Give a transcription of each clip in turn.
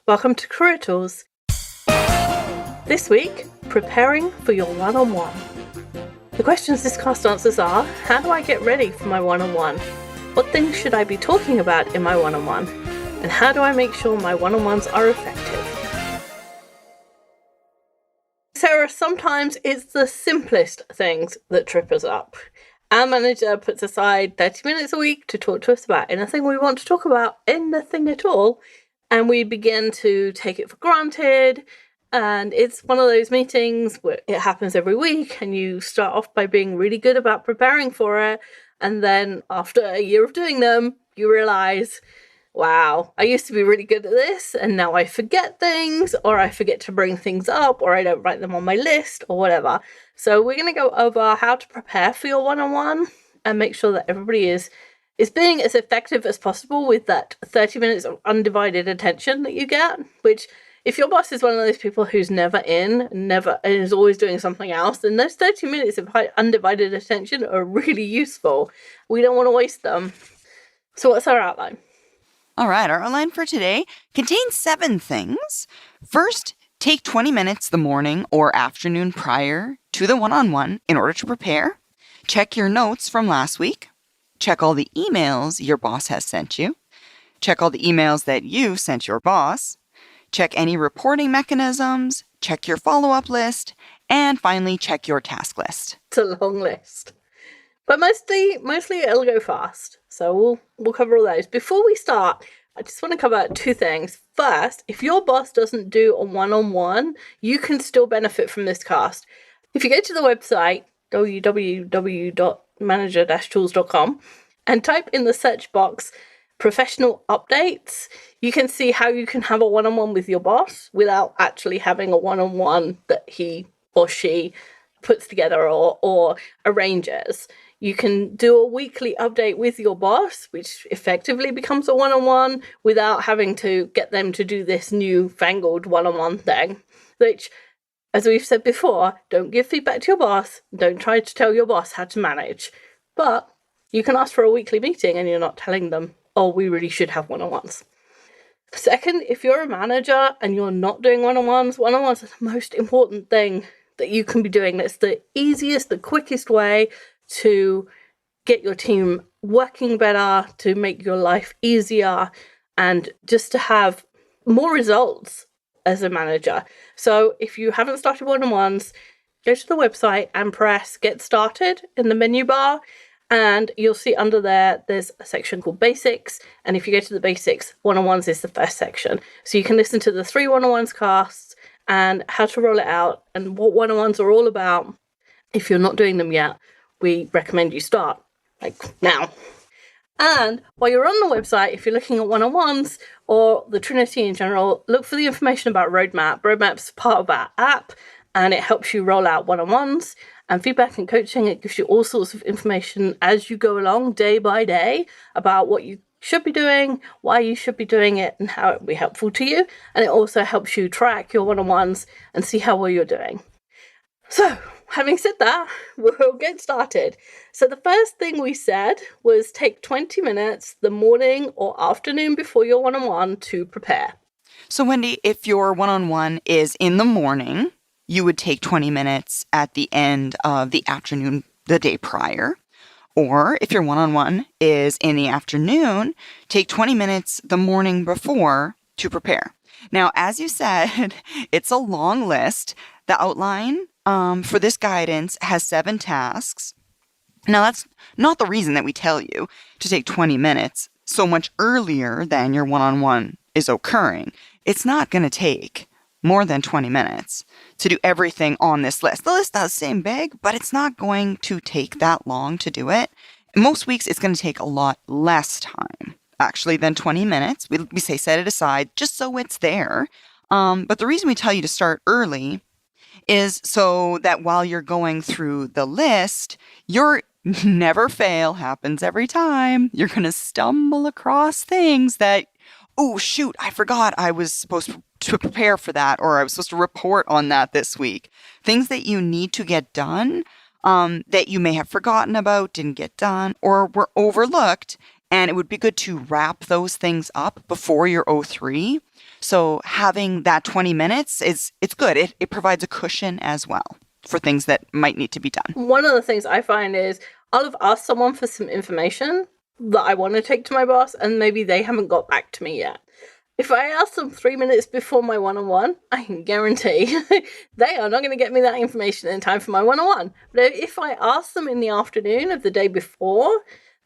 Welcome to Career Tools. This week, preparing for your one-on-one. The questions this cast answers are, how do I get ready for my one-on-one? What things should I be talking about in my one-on-one? And how do I make sure my one-on-ones are effective? Sarah, sometimes it's the simplest things that trip us up. Our manager puts aside 30 minutes a week to talk to us about anything we want to talk about, anything at all, and we begin to take it for granted. And it's one of those meetings where it happens every week, and you start off by being really good about preparing for it. And then after a year of doing them, you realize, wow, I used to be really good at this, and now I forget things, or I forget to bring things up, or I don't write them on my list, or whatever. So we're going to go over how to prepare for your one-on-one and make sure that everybody is being as effective as possible with that 30 minutes of undivided attention that you get, which if your boss is one of those people who's never and is always doing something else, then those 30 minutes of undivided attention are really useful. We don't want to waste them. So what's our outline? All right, our outline for today contains 7 things. First, take 20 minutes the morning or afternoon prior to the one-on-one in order to prepare. Check your notes from last week. Check all the emails your boss has sent you. Check all the emails that you sent your boss. Check any reporting mechanisms. Check your follow-up list. And finally, check your task list. It's a long list. But mostly it'll go fast. So we'll cover all those. Before we start, I just want to cover 2 things. First, if your boss doesn't do a one-on-one, you can still benefit from this cast. If you go to the website, www.manager-tools.com, and type in the search box professional updates, you can see how you can have a one-on-one with your boss without actually having a one-on-one that he or she puts together or arranges. You can do a weekly update with your boss, which effectively becomes a one-on-one without having to get them to do this new-fangled one-on-one thing, which, as we've said before, don't give feedback to your boss. Don't try to tell your boss how to manage. But you can ask for a weekly meeting and you're not telling them, oh, we really should have one-on-ones. Second, if you're a manager and you're not doing one-on-ones are the most important thing that you can be doing. That's the easiest, the quickest way to get your team working better, to make your life easier, and just to have more results as a manager. So if you haven't started one-on-ones, go to the website and press Get Started in the menu bar, and you'll see under there's a section called Basics. And if you go to the Basics, one-on-ones is the first section. So you can listen to the 3 one-on-ones casts and how to roll it out and what one-on-ones are all about. If you're not doing them yet, we recommend you start, now. And while you're on the website, if you're looking at one-on-ones or the Trinity in general, look for the information about Roadmap. Roadmap's part of our app, and it helps you roll out one-on-ones and feedback and coaching. It gives you all sorts of information as you go along, day by day, about what you should be doing, why you should be doing it, and how it will be helpful to you. And it also helps you track your one-on-ones and see how well you're doing. So, having said that, we'll get started. So the first thing we said was take 20 minutes the morning or afternoon before your one-on-one to prepare. So Wendy, if your one-on-one is in the morning, you would take 20 minutes at the end of the afternoon the day prior. Or if your one-on-one is in the afternoon, take 20 minutes the morning before to prepare. Now, as you said, it's a long list. The outline for this guidance has 7 tasks. Now, that's not the reason that we tell you to take 20 minutes so much earlier than your one-on-one is occurring. It's not going to take more than 20 minutes to do everything on this list. The list does seem big, but it's not going to take that long to do it. Most weeks, it's going to take a lot less time, actually, than 20 minutes. We say set it aside just so it's there. But the reason we tell you to start early is so that while you're going through the list, your never fail happens every time. You're going to stumble across things that, oh, shoot, I forgot I was supposed to prepare for that, or I was supposed to report on that this week. Things that you need to get done that you may have forgotten about, didn't get done, or were overlooked. And it would be good to wrap those things up before your O3 So having that 20 minutes it's good. It provides a cushion as well for things that might need to be done. One of the things I find is I'll have asked someone for some information that I want to take to my boss, and maybe they haven't got back to me yet. If I ask them 3 minutes before my one-on-one, I can guarantee they are not going to get me that information in time for my one-on-one. But if I ask them in the afternoon of the day before,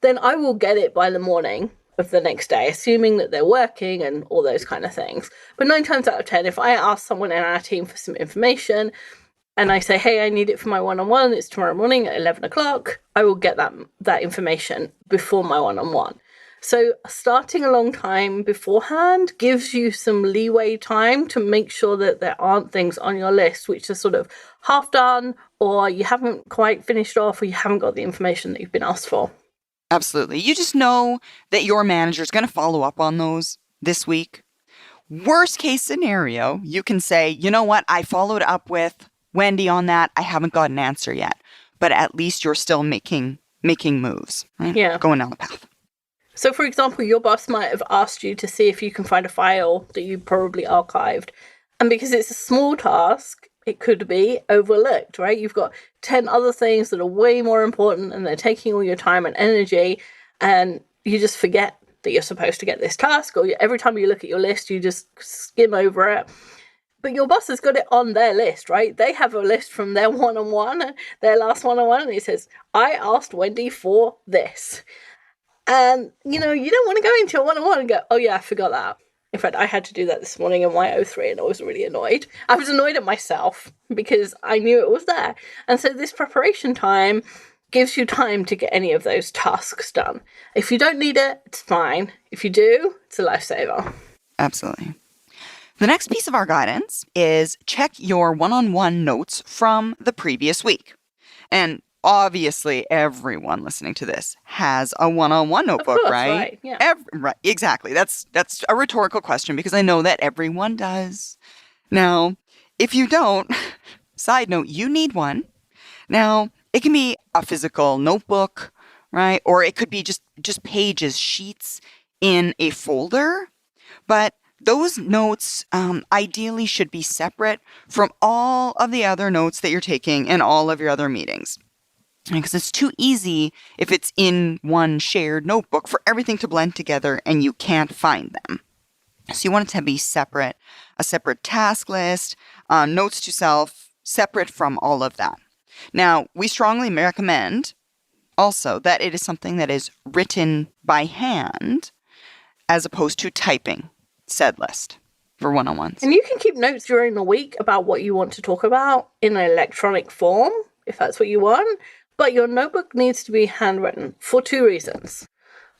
then I will get it by the morning of the next day, assuming that they're working and all those kind of things. But 9 times out of 10, if I ask someone in our team for some information and I say, hey, I need it for my one-on-one, it's tomorrow morning at 11 o'clock, I will get that information before my one-on-one. So starting a long time beforehand gives you some leeway time to make sure that there aren't things on your list which are sort of half done, or you haven't quite finished off, or you haven't got the information that you've been asked for. Absolutely. You just know that your manager is going to follow up on those this week. Worst case scenario, you can say, you know what, I followed up with Wendy on that. I haven't got an answer yet. But at least you're still making moves, right? Yeah. Going down the path. So, for example, your boss might have asked you to see if you can find a file that you probably archived. And because it's a small task, it could be overlooked, right? You've got 10 other things that are way more important and they're taking all your time and energy, and you just forget that you're supposed to get this task, or every time you look at your list, you just skim over it. But your boss has got it on their list, right? They have a list from their one-on-one, their last one-on-one, and it says, I asked Wendy for this. And, you don't want to go into a one-on-one and go, oh yeah, I forgot that. In fact, I had to do that this morning in my O3 and I was really annoyed. I was annoyed at myself because I knew it was there. And so this preparation time gives you time to get any of those tasks done. If you don't need it, it's fine. If you do, it's a lifesaver. Absolutely. The next piece of our guidance is check your one-on-one notes from the previous week. And obviously, everyone listening to this has a one-on-one notebook, course, right? Yeah. Right, exactly. That's a rhetorical question because I know that everyone does. Now, if you don't, side note, you need one. Now, it can be a physical notebook, right? Or it could be just pages, sheets in a folder. But those notes ideally should be separate from all of the other notes that you're taking in all of your other meetings. Because it's too easy if it's in one shared notebook for everything to blend together and you can't find them. So you want it to be separate, a separate task list, notes to self, separate from all of that. Now, we strongly recommend also that it is something that is written by hand as opposed to typing said list for one-on-ones. And you can keep notes during the week about what you want to talk about in an electronic form, if that's what you want. But your notebook needs to be handwritten for 2 reasons.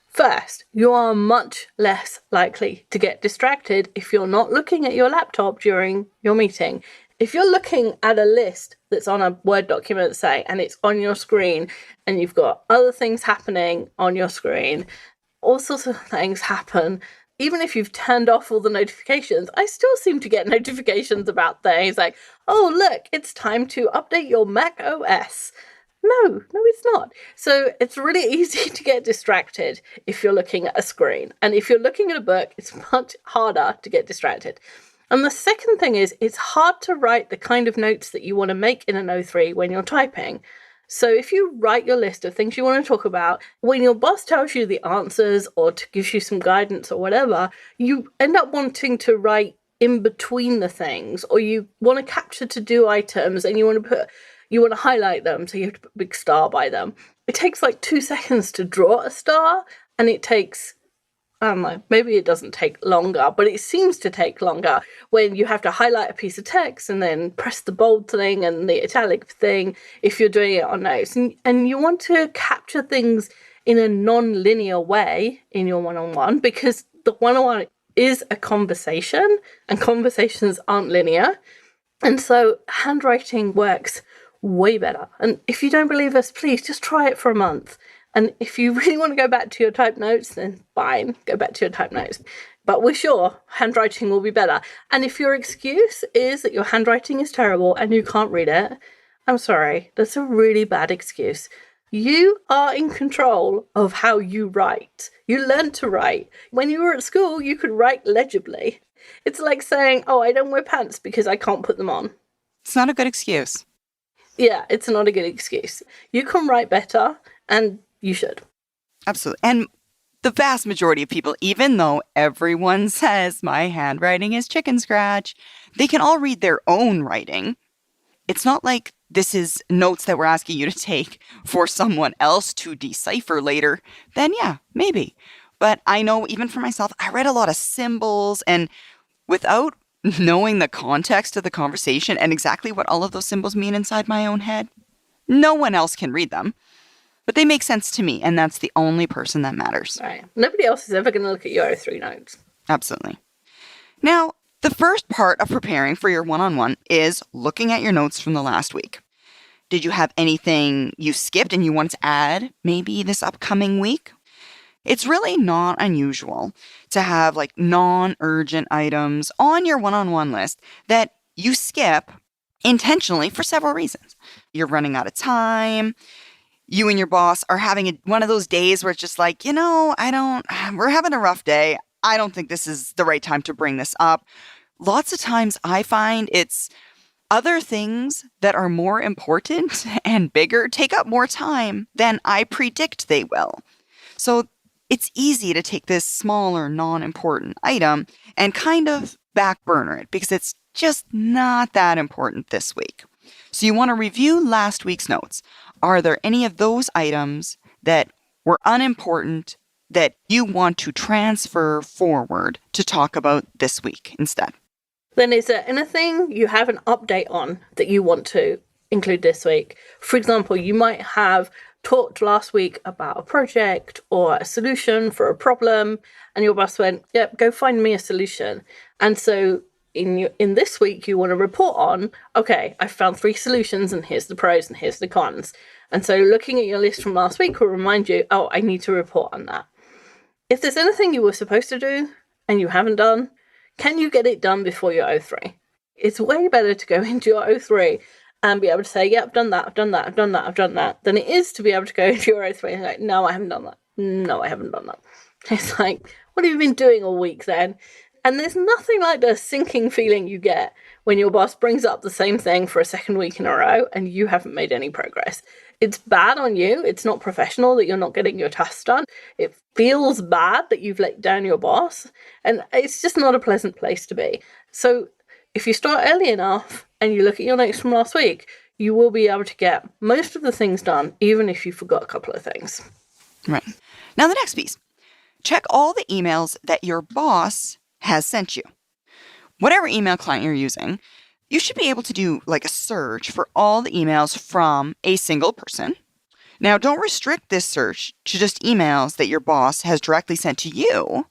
First, you are much less likely to get distracted if you're not looking at your laptop during your meeting. If you're looking at a list that's on a Word document, say, and it's on your screen, and you've got other things happening on your screen, all sorts of things happen. Even if you've turned off all the notifications, I still seem to get notifications about things like, oh, look, it's time to update your Mac OS. No, it's not. So it's really easy to get distracted if you're looking at a screen. And if you're looking at a book, it's much harder to get distracted. And the second thing is, it's hard to write the kind of notes that you want to make in an O3 when you're typing. So if you write your list of things you want to talk about, when your boss tells you the answers or to give you some guidance or whatever, you end up wanting to write in between the things, or you want to capture to-do items and you want to highlight them, so you have to put a big star by them. It takes like 2 seconds to draw a star, and it takes, I don't know, maybe it doesn't take longer, but it seems to take longer when you have to highlight a piece of text and then press the bold thing and the italic thing if you're doing it on notes. And you want to capture things in a non-linear way in your one-on-one, because the one-on-one is a conversation, and conversations aren't linear. And so handwriting works way better. And if you don't believe us, please just try it for a month. And if you really want to go back to your type notes, then fine, go back to your type notes. But we're sure handwriting will be better. And if your excuse is that your handwriting is terrible and you can't read it, I'm sorry, that's a really bad excuse. You are in control of how you write. You learn to write. When you were at school, you could write legibly. It's like saying, oh, I don't wear pants because I can't put them on. It's not a good excuse. Yeah, it's not a good excuse. You can write better, and you should. Absolutely. And the vast majority of people, even though everyone says my handwriting is chicken scratch, they can all read their own writing. It's not like this is notes that we're asking you to take for someone else to decipher later. Then yeah, maybe. But I know even for myself, I read a lot of symbols, and without knowing the context of the conversation and exactly what all of those symbols mean inside my own head, no one else can read them. But they make sense to me, and that's the only person that matters. Right. Nobody else is ever going to look at your O3 notes. Absolutely. Now, the first part of preparing for your one-on-one is looking at your notes from the last week. Did you have anything you skipped and you want to add maybe this upcoming week? It's really not unusual to have like non-urgent items on your one-on-one list that you skip intentionally for several reasons. You're running out of time. You and your boss are having one of those days where it's just like, we're having a rough day. I don't think this is the right time to bring this up. Lots of times I find it's other things that are more important and bigger take up more time than I predict they will. So it's easy to take this smaller, non-important item and kind of back burner it because it's just not that important this week. So you want to review last week's notes. Are there any of those items that were unimportant that you want to transfer forward to talk about this week instead? Then is there anything you have an update on that you want to include this week? For example, you might have talked last week about a project or a solution for a problem, and your boss went, yep, go find me a solution. And so in this week, you want to report on, okay, I found 3 solutions, and here's the pros and here's the cons. And so looking at your list from last week will remind you, oh, I need to report on that. If there's anything you were supposed to do and you haven't done, can you get it done before your O3? It's way better to go into your O3 and be able to say, yeah, I've done that, I've done that, I've done that, I've done that, than it is to be able to go into your O3 and like, no, I haven't done that. No, I haven't done that. It's like, what have you been doing all week then? And there's nothing like the sinking feeling you get when your boss brings up the same thing for a second week in a row and you haven't made any progress. It's bad on you. It's not professional that you're not getting your tasks done. It feels bad that you've let down your boss. And it's just not a pleasant place to be. So if you start early enough and you look at your notes from last week, you will be able to get most of the things done, even if you forgot a couple of things. Right. Now the next piece. Check all the emails that your boss has sent you. Whatever email client you're using, you should be able to do like a search for all the emails from a single person. Now, don't restrict this search to just emails that your boss has directly sent to you.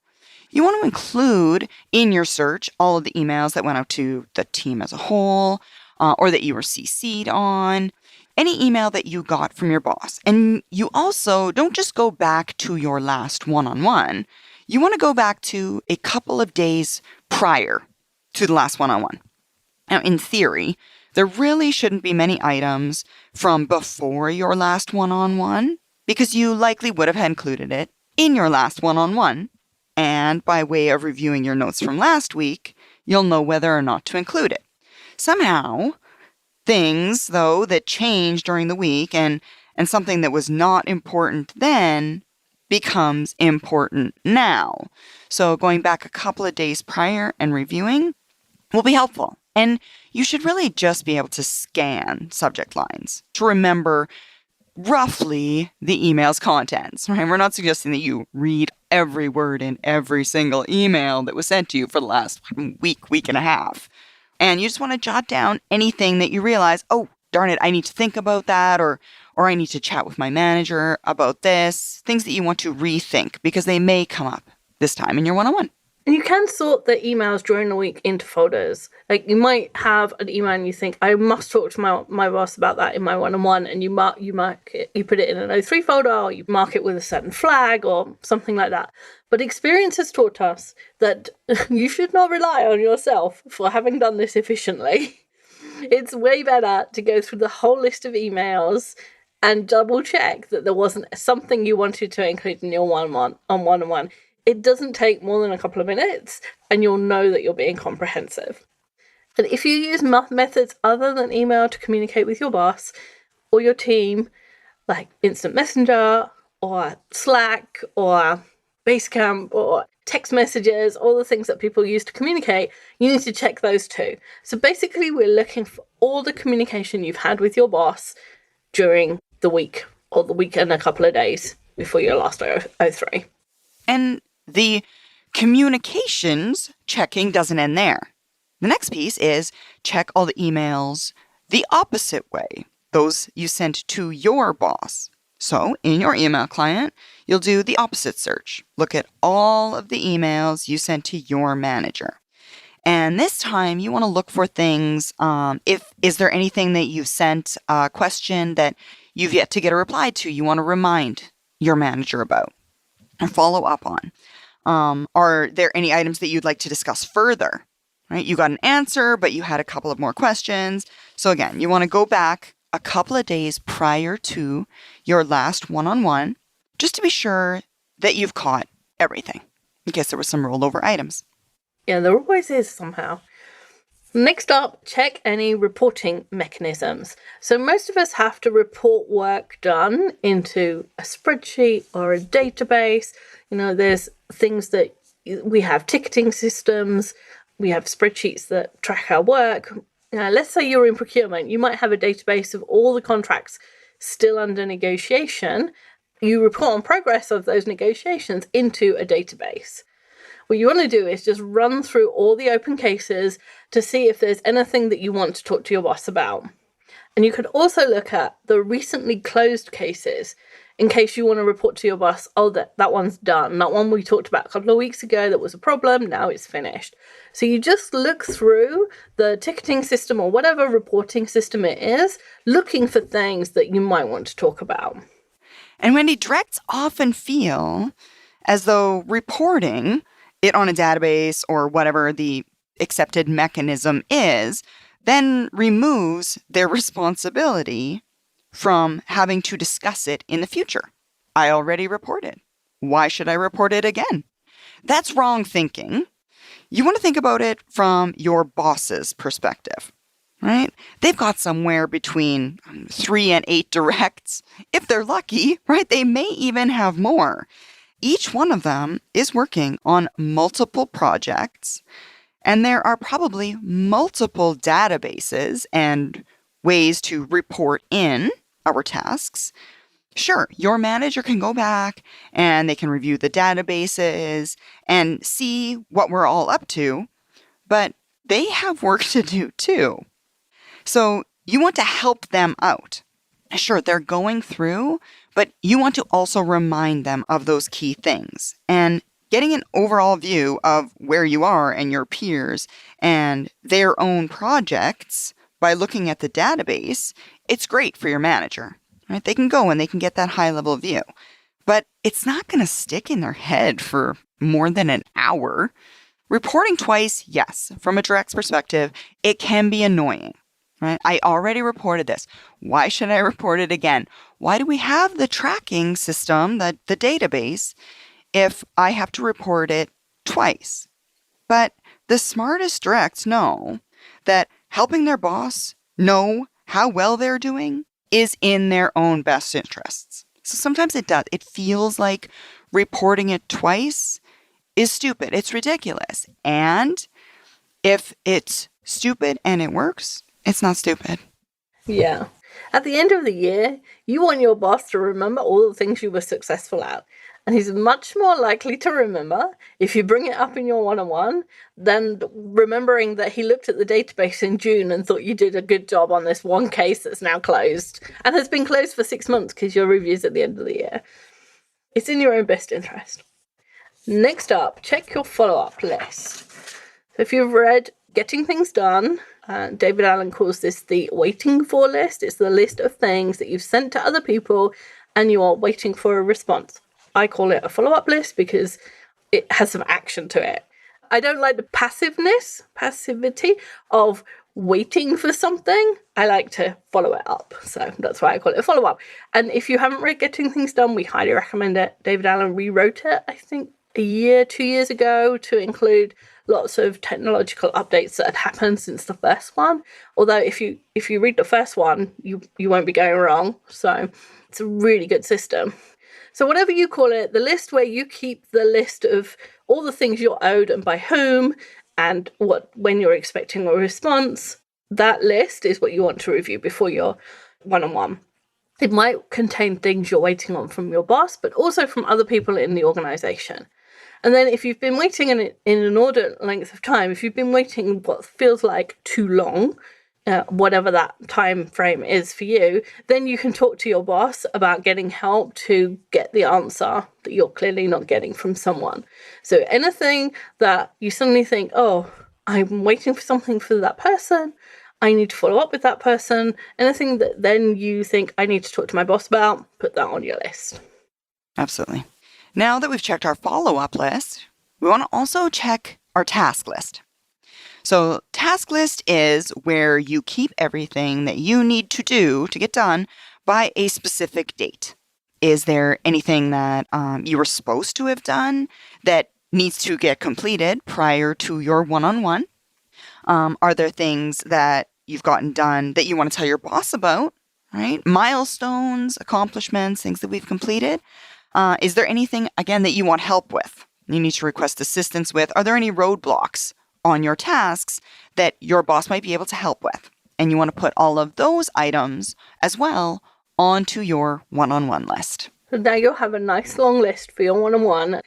You want to include in your search all of the emails that went out to the team as a whole, or that you were CC'd on, any email that you got from your boss. And you also don't just go back to your last one-on-one. You want to go back to a couple of days prior to the last one-on-one. Now, in theory, there really shouldn't be many items from before your last one-on-one because you likely would have included it in your last one-on-one. And by way of reviewing your notes from last week, you'll know whether or not to include it. Somehow, things, though, that changed during the week and something that was not important then becomes important now. So going back a couple of days prior and reviewing will be helpful. And you should really just be able to scan subject lines to remember roughly the email's contents, right? We're not suggesting that you read every word in every single email that was sent to you for the last week and a half. And you just want to jot down anything that you realize, oh, darn it, I need to think about that, or I need to chat with my manager about this, things that you want to rethink because they may come up this time in your one-on-one. And you can sort the emails during the week into folders. Like you might have an email and you think, I must talk to my boss about that in my one-on-one, and you mark it, you put it in an O3 folder, or you mark it with a certain flag or something like that. But experience has taught us that you should not rely on yourself for having done this efficiently. It's way better to go through the whole list of emails and double check that there wasn't something you wanted to include in your one-on-one. It doesn't take more than a couple of minutes, and you'll know that you're being comprehensive. And if you use methods other than email to communicate with your boss or your team, like Instant Messenger or Slack or Basecamp or text messages, all the things that people use to communicate, you need to check those too. So basically, we're looking for all the communication you've had with your boss during the week or the week and a couple of days before your last O3. And the communications checking doesn't end there. The next piece is check all the emails the opposite way, those you sent to your boss. So in your email client, you'll do the opposite search. Look at all of the emails you sent to your manager. And this time you want to look for things, is there anything that you've sent a question that you've yet to get a reply to, you want to remind your manager about or follow up on? Are there any items that you'd like to discuss further? Right? You got an answer, but you had a couple of more questions. So again, you want to go back a couple of days prior to your last one-on-one, just to be sure that you've caught everything, in case there were some rollover items. Yeah, there always is somehow. Next up, check any reporting mechanisms. So most of us have to report work done into a spreadsheet or a database. There's things that we have ticketing systems, we have spreadsheets that track our work. Let's say you're in procurement, you might have a database of all the contracts still under negotiation. You report on progress of those negotiations into a database. What you want to do is just run through all the open cases to see if there's anything that you want to talk to your boss about. And you could also look at the recently closed cases in case you want to report to your boss, oh, that one's done. That one we talked about a couple of weeks ago that was a problem, now it's finished. So you just look through the ticketing system or whatever reporting system it is, looking for things that you might want to talk about. And Wendy, directs often feel as though reporting it on a database or whatever the accepted mechanism is, then removes their responsibility from having to discuss it in the future. I already reported. Why should I report it again? That's wrong thinking. You want to think about it from your boss's perspective, right? They've got somewhere between 3 and 8 directs. If they're lucky, right, they may even have more. Each one of them is working on multiple projects, and there are probably multiple databases and ways to report in our tasks. Sure, your manager can go back and they can review the databases and see what we're all up to, but they have work to do too. So you want to help them out. Sure, they're going through, but you want to also remind them of those key things. And getting an overall view of where you are and your peers and their own projects by looking at the database, it's great for your manager, right? They can go and they can get that high-level view. But it's not going to stick in their head for more than an hour. Reporting twice, yes, from a direct perspective, it can be annoying. Right? I already reported this. Why should I report it again? Why do we have the tracking system, the database, if I have to report it twice? But the smartest directs know that helping their boss know how well they're doing is in their own best interests. So sometimes it does. It feels like reporting it twice is stupid. It's ridiculous. And if it's stupid and it works, it's not stupid. Yeah. At the end of the year, you want your boss to remember all the things you were successful at. And he's much more likely to remember if you bring it up in your one-on-one than remembering that he looked at the database in June and thought you did a good job on this one case that's now closed and has been closed for 6 months because your review's at the end of the year. It's in your own best interest. Next up, check your follow-up list. So if you've read Getting Things Done, David Allen calls this the waiting for list. It's the list of things that you've sent to other people and you are waiting for a response. I call it a follow-up list because it has some action to it. I don't like the passivity of waiting for something. I like to follow it up. So that's why I call it a follow-up. And if you haven't read Getting Things Done, we highly recommend it. David Allen rewrote it, I think, a year, 2 years ago, to include lots of technological updates that had happened since the first one. Although if you read the first one, you won't be going wrong. So it's a really good system. So whatever you call it, the list where you keep the list of all the things you're owed and by whom, and when you're expecting a response, that list is what you want to review before your one-on-one. It might contain things you're waiting on from your boss, but also from other people in the organization. And then if you've been waiting in an inordinate length of time, if you've been waiting what feels like too long, whatever that time frame is for you, then you can talk to your boss about getting help to get the answer that you're clearly not getting from someone. So anything that you suddenly think, oh, I'm waiting for something for that person, I need to follow up with that person, anything that then you think I need to talk to my boss about, put that on your list. Absolutely. Now that we've checked our follow-up list, we want to also check our task list. So task list is where you keep everything that you need to do to get done by a specific date. Is there anything that you were supposed to have done that needs to get completed prior to your one-on-one? Are there things that you've gotten done that you want to tell your boss about, right? Milestones, accomplishments, things that we've completed. Is there anything, again, that you want help with? You need to request assistance with. Are there any roadblocks on your tasks that your boss might be able to help with? And you want to put all of those items as well onto your one-on-one list. So now you'll have a nice long list for your one-on-one.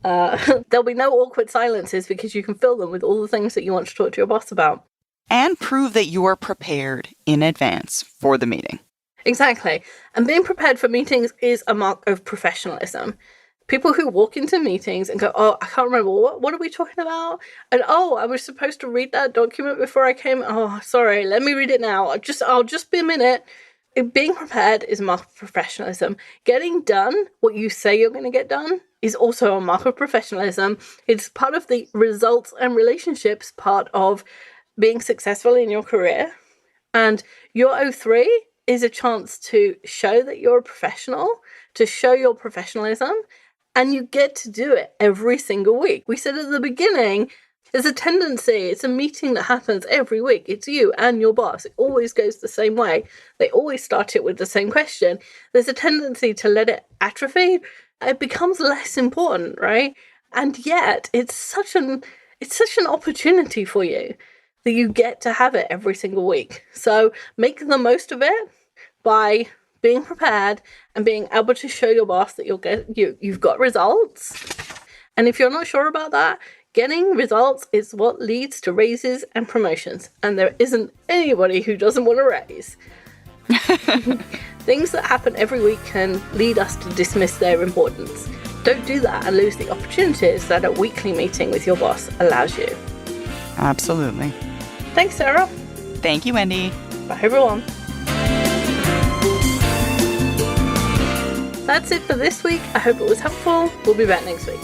There'll be no awkward silences because you can fill them with all the things that you want to talk to your boss about. And prove that you are prepared in advance for the meeting. Exactly. And being prepared for meetings is a mark of professionalism. People who walk into meetings and go, oh, I can't remember, what are we talking about? And oh, I was supposed to read that document before I came. Oh, sorry, let me read it now. I'll just be a minute. Being prepared is a mark of professionalism. Getting done what you say you're going to get done is also a mark of professionalism. It's part of the results and relationships part of being successful in your career. And your O3 is a chance to show that you're a professional, to show your professionalism, and you get to do it every single week. We said at the beginning, there's a tendency, it's a meeting that happens every week. It's you and your boss. It always goes the same way. They always start it with the same question. There's a tendency to let it atrophy. It becomes less important, right? And yet, it's such an opportunity for you that you get to have it every single week. So make the most of it by being prepared and being able to show your boss that you've got results. And if you're not sure about that, getting results is what leads to raises and promotions. And there isn't anybody who doesn't want a raise. Things that happen every week can lead us to dismiss their importance. Don't do that and lose the opportunities that a weekly meeting with your boss allows you. Absolutely. Thanks, Sarah. Thank you, Wendy. Bye, everyone. That's it for this week. I hope it was helpful. We'll be back next week.